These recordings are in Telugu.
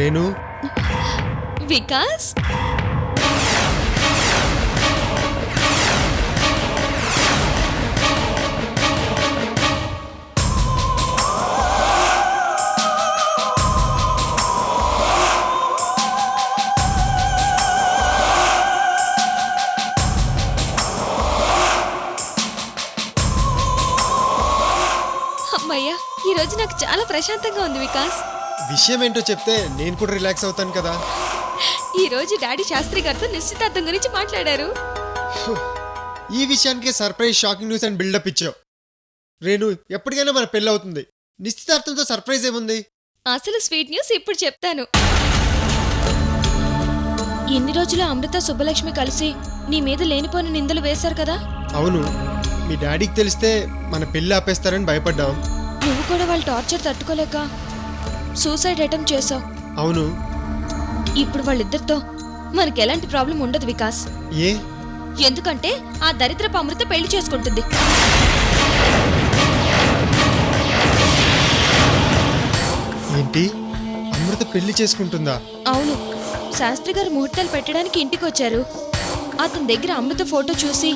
రేణు వికాస్ అమ్మయ్యా, ఈ రోజు నాకు చాలా ప్రశాంతంగా ఉంది వికాస్. విషయం ఏంటో చెప్తే నేను కూడా రిలాక్స్ అవుతాను కదా. ఈ రోజు డాడీ శాస్త్రి గారితో నిశ్చితార్థం గురించి మాట్లాడారు. ఈ విషయానికి surprise shocking news and buildup ఇచ్చావు. రేణు, ఎప్పటికైనా మన పెళ్ళి అవుతుంది. నిశ్చితార్థంతో సర్ప్రైజ్ ఏముంది? అసలు స్వీట్ న్యూస్ ఇప్పుడు చెప్తాను. ఎన్ని రోజులు అమృత సుబ్బలక్ష్మి కలిసి నీ మీద లేనిపోని నిందలు వేశారు కదా. అవును, మీ డాడీకి తెలిస్తే మన పెళ్ళి ఆపేస్తారని భయపడ్డాం. నువ్వు కూడా వాళ్ళ టార్చర్ తట్టుకోలేక సూసైడ్ అటెంప్ట్ చేసావు. అవును. ఇప్పుడు వాళ్ళిద్దరితో మనకి ఎలాంటి ప్రాబ్లం ఉండదు వికాస్. ఏ? ఎందుకంటే ఆ దరిద్రపు అమృత పెళ్లి చేసుకుంటుంది. ఏంటి, అమృత పెళ్లి చేసుకుంటుందా? అవును, శాస్త్రి గారు ముహూర్తాలు పెట్టడానికి ఇంటికి వచ్చారు. అతని దగ్గర అమృత ఫోటో చూసి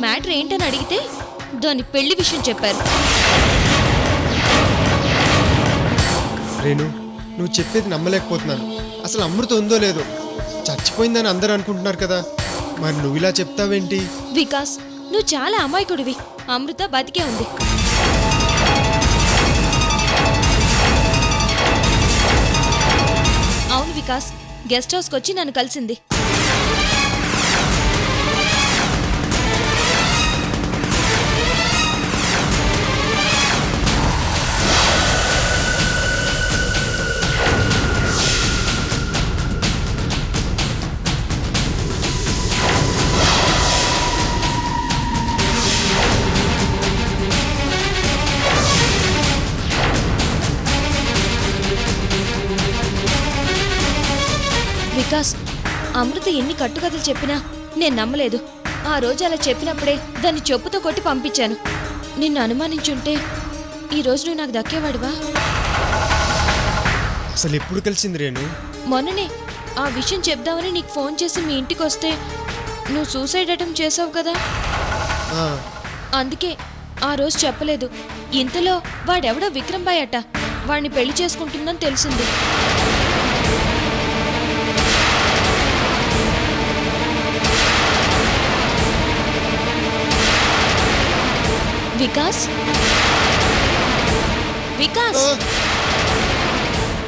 మ్యాటర్ ఏంటని అడిగితే దాని పెళ్లి విషయం చెప్పారు. రేణు, నువ్వు చెప్పేది నమ్మలేకపోతున్నాను. అసలు అమృత ఉందో లేదో, చచ్చిపోయిందని అందరూ అనుకుంటున్నారు కదా. మరి నువ్వు ఇలా చెప్తావేంటి? వికాస్, నువ్వు చాలా అమాయకుడివి. అమృత బతికే ఉంది. అవును వికాస్, గెస్ట్ హౌస్కి వచ్చి నన్ను కలిసింది. వికాస్, అమృత ఎన్ని కట్టుకథలు చెప్పినా నేను నమ్మలేదు. ఆ రోజు అలా చెప్పినప్పుడే దాన్ని చెప్పుతో కొట్టి పంపించాను. నిన్ను అనుమానించుంటే ఈ రోజు నువ్వు నాకు దక్కేవాడివా? అసలు ఎప్పుడు కలిసింది రేణు? మొన్ననే ఆ విషయం చెప్దామని నీకు ఫోన్ చేసి మీ ఇంటికి వస్తే నువ్వు సూసైడ్ అటెంప్ట్ చేసావు కదా. అందుకే ఆ రోజు చెప్పలేదు. ఇంతలో వాడెవడో విక్రమ్ బాయ్ అట. వాడిని పెళ్లి చేసుకుంటుందని తెలిసింది. వికాస్, వికాస్,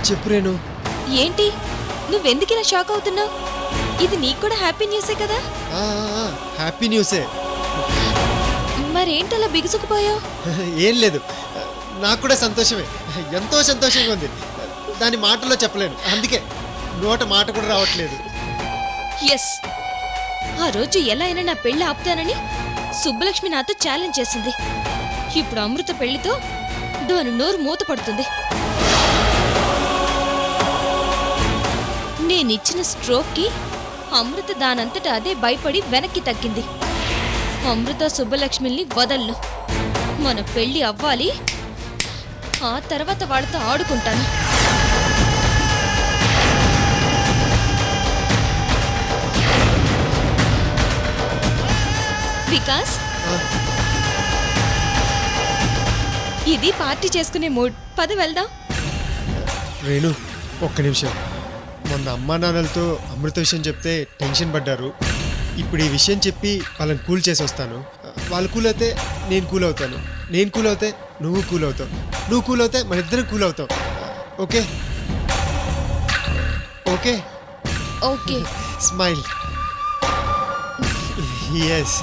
చెప్పు రేణు. ఏంటి నువ్వెందుకు ఇలా షాక్ అవుతున్నావు? ఇది నీకు కూడా హ్యాపీ న్యూసే కదా. హ్యాపీ న్యూసే. మరేంటలా బిగుసుకుపోయావు? ఏం లేదు, నాకు కూడా సంతోషమే. ఎంతో సంతోషంగా ఉంది. దాని మాటల్లో చెప్పలేను. అందుకే నోట మాట కూడా రావట్లేదు. ఎస్, ఆ రోజు ఎలా అయినా నా పెళ్లి ఆపుతానని సుబ్బలక్ష్మి నాతో ఛాలెంజ్ చేసింది. ఇప్పుడు అమృత పెళ్లితో దాని నోరు మూత పడుతుంది. నేనిచ్చిన స్ట్రోక్కి అమృత దానంతట అదే భయపడి వెనక్కి తగ్గింది. అమృత సుబ్బలక్ష్మిల్ని వదలను. మన పెళ్లి అవ్వాలి. ఆ తర్వాత వాడితో ఆడుకుంటాను. వికాస్, ఇది పార్టీ చేసుకునే మూడ్. పద వెళ్దాం. రేణు, ఒక్క నిమిషం. మొన్న అమ్మా నాన్నలతో అమృత విషయం చెప్తే టెన్షన్ పడ్డారు. ఇప్పుడు ఈ విషయం చెప్పి వాళ్ళని కూల్ చేసి వస్తాను. వాళ్ళు కూల్ అవుతే నేను కూల్ అవుతాను. నేను కూల్ అవుతే నువ్వు కూల్ అవుతావు. నువ్వు కూల్ అవుతే మన ఇద్దరం కూల్ అవుతాం. Okay? Okay okay. Smile. Yes.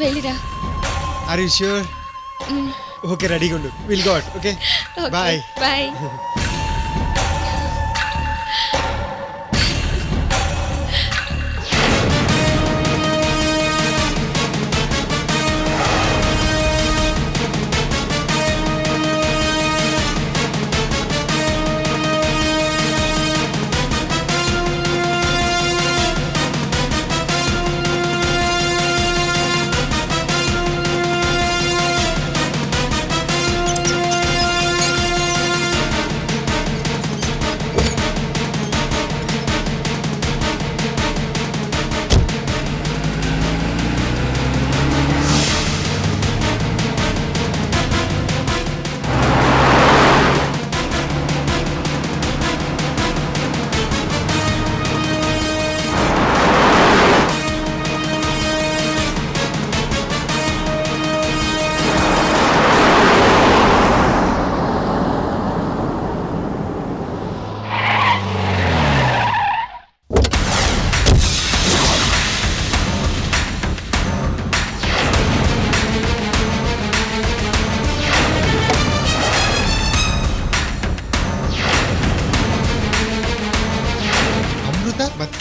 వెళ్ళిరా. Are you sure? ఓకే, రెడీగా ఉండు. Will go out. Okay, bye. Bye.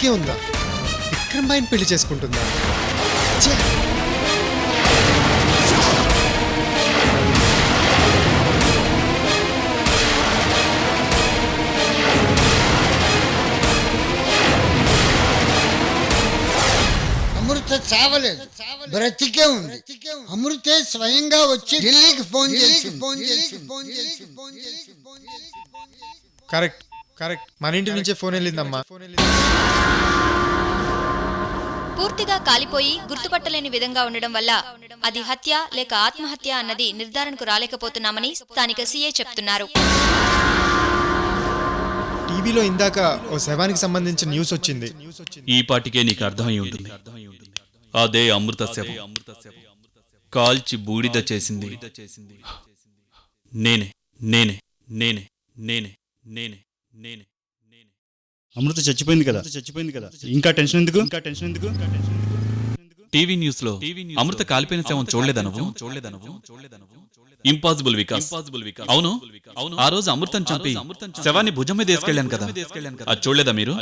బతికే ఉందా? విక్రమ్ బాయ్ని పెళ్లి చేసుకుంటుందా? ఛే! అమృత చావలేదు, బ్రతికే ఉంది. అమృతే స్వయంగా వచ్చి ఢిల్లీకి ఫోన్ చేసి కరెక్ట్ కరెక్ట్, మన ఇంటి నుంచే ఫోన్ వెళ్ళిందమ్మా. పూర్తిగా కాలిపోయి గుర్తుపట్టలేని విధంగా ఉండడం వల్ల అది హత్య లేక ఆత్మహత్య అన్నది నిర్ధారణకు రాలేకపోతున్నామని స్థానిక సీఐ చెప్తున్నారు. టీవీలో ఇందాక ఓ శవానికి సంబంధించిన న్యూస్ వచ్చింది. ఈ పాటికే నీకు అర్థమై ఉంటుంది. అదే అమృత శవం. కాల్చి బూడిద చేసింది నేనే నేనే నేనే నేనే నేనే నేనే నేనే. అమృత చచ్చిపోయింది కదా, ఇంకా టెన్షన్ ఎందుకు? టీవీ న్యూస్ లో అమృత కాలిపోయిన శవం చూడలేదనువు. ఇంపాసిబుల్ వికాస్. అవును అవును, ఆ రోజు అమృతం చంపి శవాన్ని భుజం మీద తీసుకెళ్ళాను కదా, అది చూడలేదా మీరు?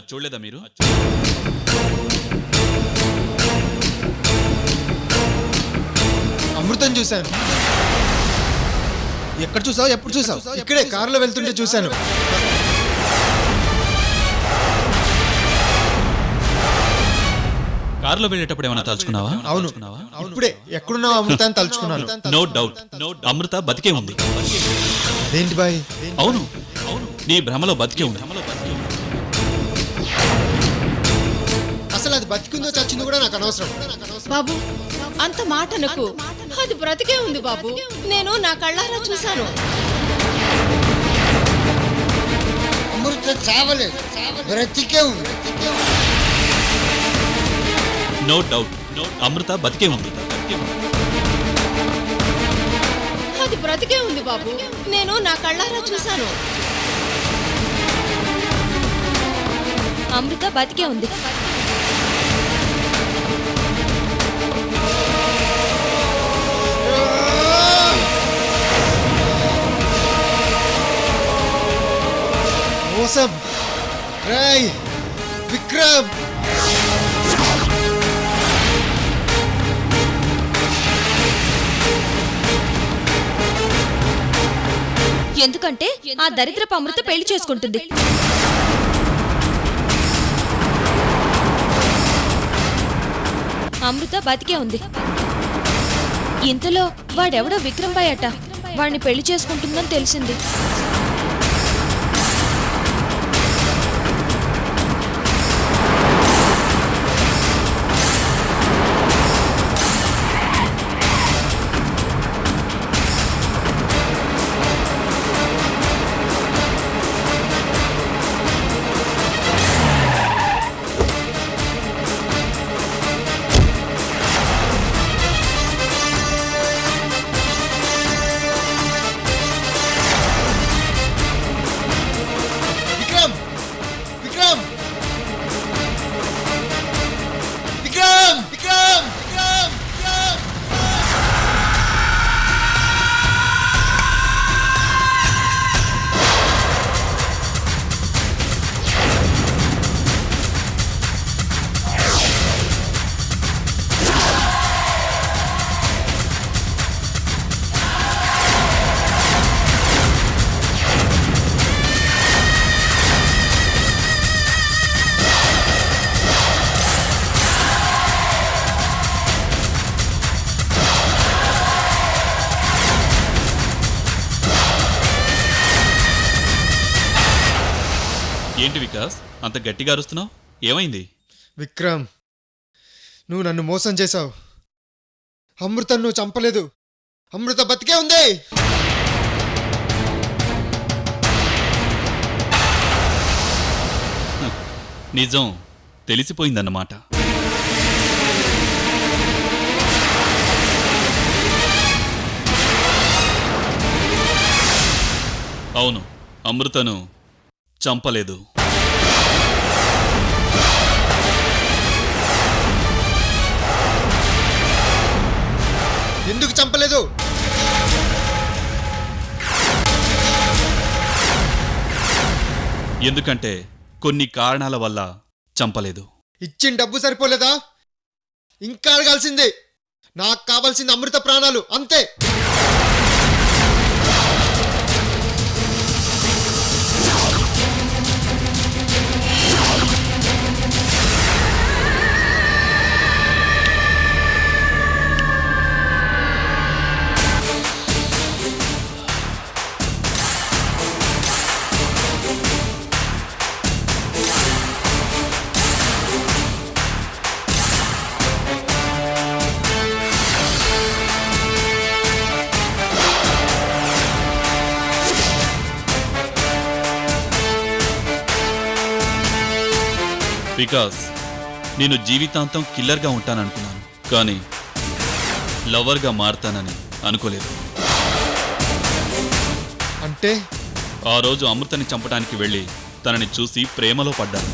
అమృతం చూశాను. ఎక్కడ చూసావు? ఎప్పుడు చూసావు? ఇక్కడే కారులో వెళ్తుంటే చూశాను. కారులో వెళ్ళేటప్పుడు ఏమైనా తలుచుకున్నావా? అవును, ఇప్పుడే ఎక్కడున్నావు అమృతాన్ని తలుచుకున్నాను. నో డౌట్, అమృత బతికే ఉంది. అదేంటి బాయ్? అవును అవును, నీ భ్రమలో బతికే ఉంది. అసలు అది బతికుందో చచ్చిందో కూడా నాకు అనవసరం. బాబు, అంత మాట నాకు, అది బ్రతికే ఉంది బాబు. నేను నా కళ్ళారా చూశాను. అమృత చావలేదు, బ్రతికే ఉంది. నో డౌట్, అమృత బతికే ఉంది. అది బ్రతికే ఉంది బాబు. నేను నా కళ్ళారా చూశాను. అమృత బతికే ఉంది. మోసం! రేయ్ విక్రమ్! ఎందుకంటే ఆ దరిద్రపు అమృత పెళ్లి చేసుకుంటుంది. అమృత బతికే ఉంది. ఇంతలో వాడెవడో విక్రమ్ బాయ్ అట వాడిని పెళ్లి చేసుకుంటుందని తెలిసింది. విక్రమ్! విక్రమ్! విక్రమ్! విక్రమ్! విక్రమ్! విక్రమ్! ఏంటి వికాస్, అంత గట్టిగా అరుస్తున్నావు? ఏమైంది? విక్రమ్, నువ్వు నన్ను మోసం చేశావు. అమృతం నువ్వు చంపలేదు. అమృత బతికే ఉంది. నిజం తెలిసిపోయిందన్నమాట. అవును, అమృతను చంపలేదు. ఎందుకు చంపలేదు? ఎందుకంటే కొన్ని కారణాల వల్ల చంపలేదు. ఇచ్చిన డబ్బు సరిపోలేదా? ఇంకా అడగాల్సిందే. నాకు కావాల్సింది అమృత ప్రాణాలు, అంతే. వికాస్, నేను జీవితాంతం కిల్లర్గా ఉంటాననుకున్నాను, కానీ లవర్గా మారతానని అనుకోలేదు. అంటే ఆ రోజు అమృతని చంపడానికి వెళ్ళి తనని చూసి ప్రేమలో పడ్డాను.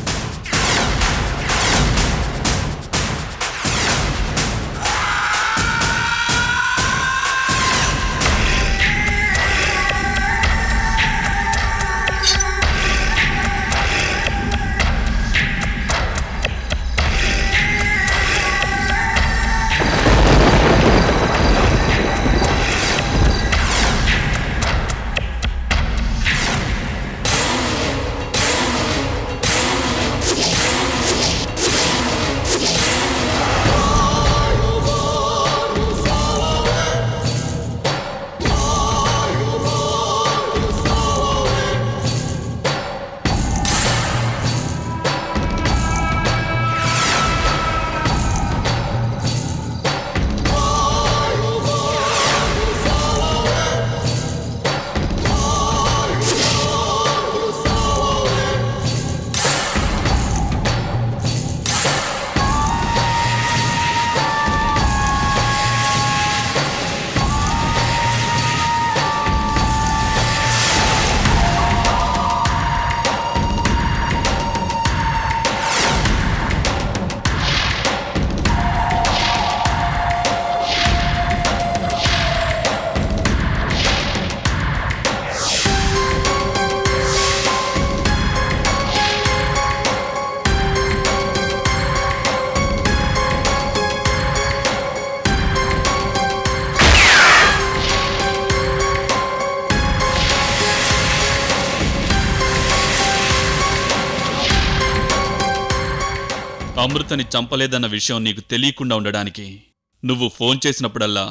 అమృతని చంపలేదన్న విషయం నీకు తెలియకుండా ఉండడానికి నువ్వు ఫోన్ చేసినప్పుడల్లా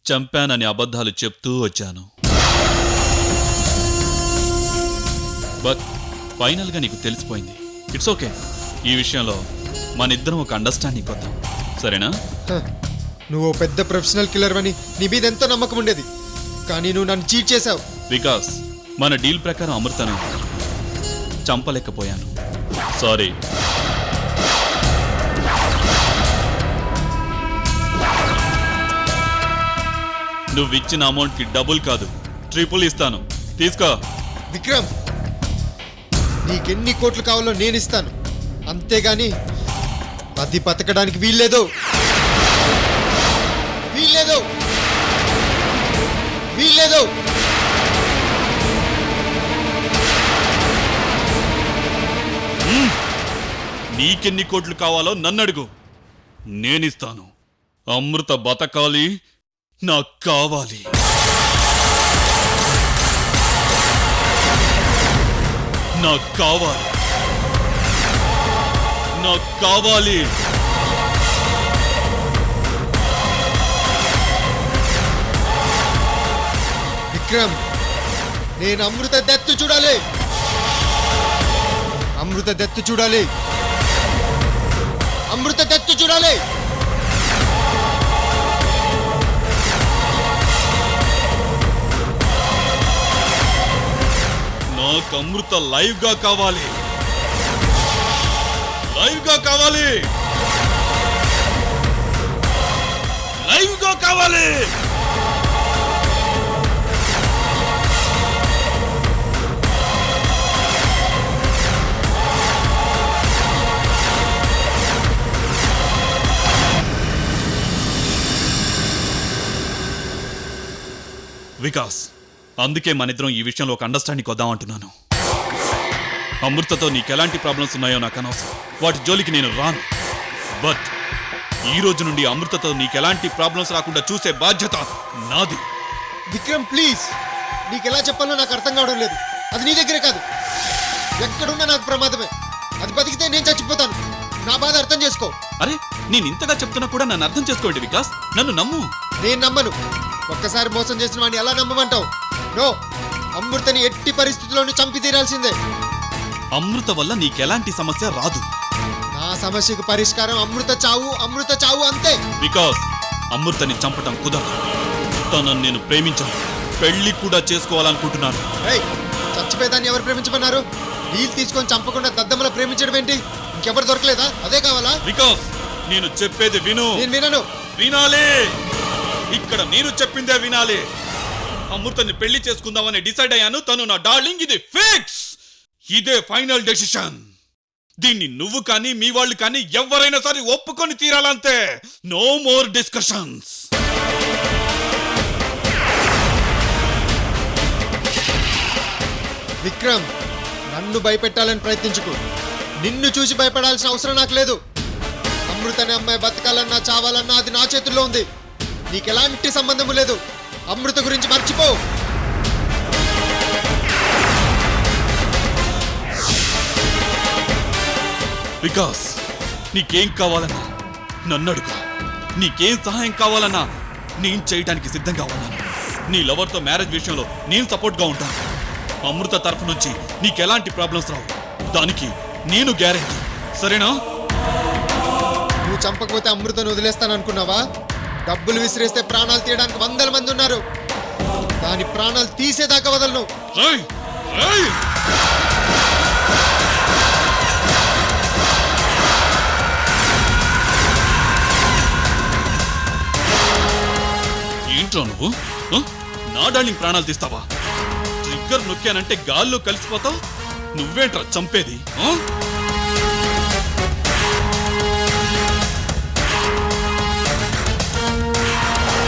చంపానని అబద్ధాలు చెప్తూ వచ్చాను. బట్ ఫైనల్గా నీకు తెలిసిపోయింది. It's okay. ఈ విషయంలో మనిద్దరం ఒక అండర్స్టాండింగ్ వద్దాం, సరేనా? నువ్వు ఓ పెద్ద ప్రొఫెషనల్ కిల్లర్ అని నీ మీద ఎంతో నమ్మకం ఉండేది, కానీ నువ్వు నన్ను చీట్ చేశావు. వికాస్, మన డీల్ ప్రకారం అమృతను చంపలేకపోయాను. సారీ. నువ్విచ్చిన అమౌంట్కి డబుల్ కాదు, ట్రిపుల్ ఇస్తాను. తీసుకో. విక్రమ్, నీకెన్ని కోట్లు కావాలో నేను ఇస్తాను, అంతేగాని అది బతకడానికి వీల్లేదు. వీల్లేదు, వీల్లేదు. నీకెన్ని కోట్లు కావాలో నన్నడుగు, నేనిస్తాను. అమృత బతకాలి, నాకు కావాలి. నాకు కావాలి, నాకు కావాలి. విక్రమ్, నేను అమృత దత్తు చూడాలి. అమృత దత్తు చూడాలి. అమృత దత్తు చూడాలి. నాకు అమృత లైవ్ గా కావాలి, లైవ్ గా కావాలి, లైవ్ గా కావాలి. వికాస్, అందుకే మనిద్దరం ఈ విషయంలో ఒక అండర్స్టాండింగ్ వద్దాం అంటున్నాను. అమృతతో నీకెలాంటి ప్రాబ్లమ్స్ ఉన్నాయో నాకు అనవసరం, వాటి జోలికి నేను రాను. బట్ ఈ రోజు నుండి అమృతతో నీకెలాంటి ప్రాబ్లమ్స్ రాకుండా చూసే బాధ్యత నాది. విక్రమ్ ప్లీజ్, నీకు ఎలా చెప్పాలో నాకు అర్థం కావడం లేదు. అది నీ దగ్గరే కాదు, ఎక్కడున్నా నాకు ప్రమాదమే. అది బతికితే నేను చచ్చిపోతాను. నా బాధ అర్థం చేసుకో. అరే నేను ఇంతగా చెప్తున్నా కూడా నన్ను అర్థం చేసుకోండి వికాస్, నన్ను నమ్ము. నేను నమ్మను. ఒక్కసారి మోసం చేసిన వాడిని ఎలా నమ్మమంటావు? నో, అమృతని ఎట్టి పరిస్థితుల్లోనూ చంపి తీరాల్సిందే. అమృత వల్ల నీకెలాంటి సమస్య రాదు. నా సమస్యకు పరిష్కారం అమృత చావు, అమృత చావు అంతే. బికాస్ అమృతని చంపటం కుదరదు. తనను నేను ప్రేమించాను, పెళ్లి కూడా చేసుకోవాలనుకుంటున్నాను. ఏయ్, చచ్చిపోయేదాన్ని ఎవరు ప్రేమించమన్నారు? డీల్ తీసుకొని చంపకుండా దద్దమ్మల ప్రేమించడం ఏంటి? ఇంకెవరు దొరకలేదా? అదే కావాలా? బికాస్ నేను చెప్పేది విను. నేను వినను. వినాలి, ఇక్కడ నేను చెప్పిందే వినాలి. అమృతని పెళ్లి చేసుకుందామని డిసైడ్ అయ్యాను. తను నా డార్లింగ్, ఇది ఫిక్స్. ఇదే ఫైనల్ డెసిషన్. దీన్ని నువ్వు కానీ మీ వాళ్ళు కానీ ఎవరైనా సరే ఒప్పుకొని తీరాలంతే. No more discussions. విక్రమ్, నన్ను భయపెట్టాలని ప్రయత్నించుకో. నిన్ను చూసి భయపడాల్సిన అవసరం నాకు లేదు. అమృతనే అమ్మాయి బతకాలన్నా చావాలన్నా అది నా చేతుల్లో ఉంది. నీకెలాంటి సంబంధము లేదు. అమృత గురించి మర్చిపో. వికాస్ నీకేం కావాలన్నా నన్ను అడుగు. నీకేం సహాయం కావాలన్నా నేను చేయడానికి సిద్ధంగా ఉన్నాను. నీ లవర్తో మ్యారేజ్ విషయంలో నేను సపోర్ట్గా ఉంటాను. అమృత తరఫు నుంచి నీకెలాంటి ప్రాబ్లమ్స్ రావు, దానికి నేను గ్యారెంటీ. సరేనా? నువ్వు చంపకపోతే అమృతను వదిలేస్తాను అనుకున్నావా? డబ్బులు విసిరేస్తే ప్రాణాలు తీయడానికి 100 మంది ఉన్నారు. దాని ప్రాణాలు తీసేదాకా వదలను. రేయ్, రేయ్! ఏంట్రా నువ్వు? నా డార్లింగ్ ప్రాణాలు తీస్తావా? ట్రిగ్గర్ నొక్కానంటే గాల్లో కలిసిపోతావు. నువ్వేంట్రా చంపేది?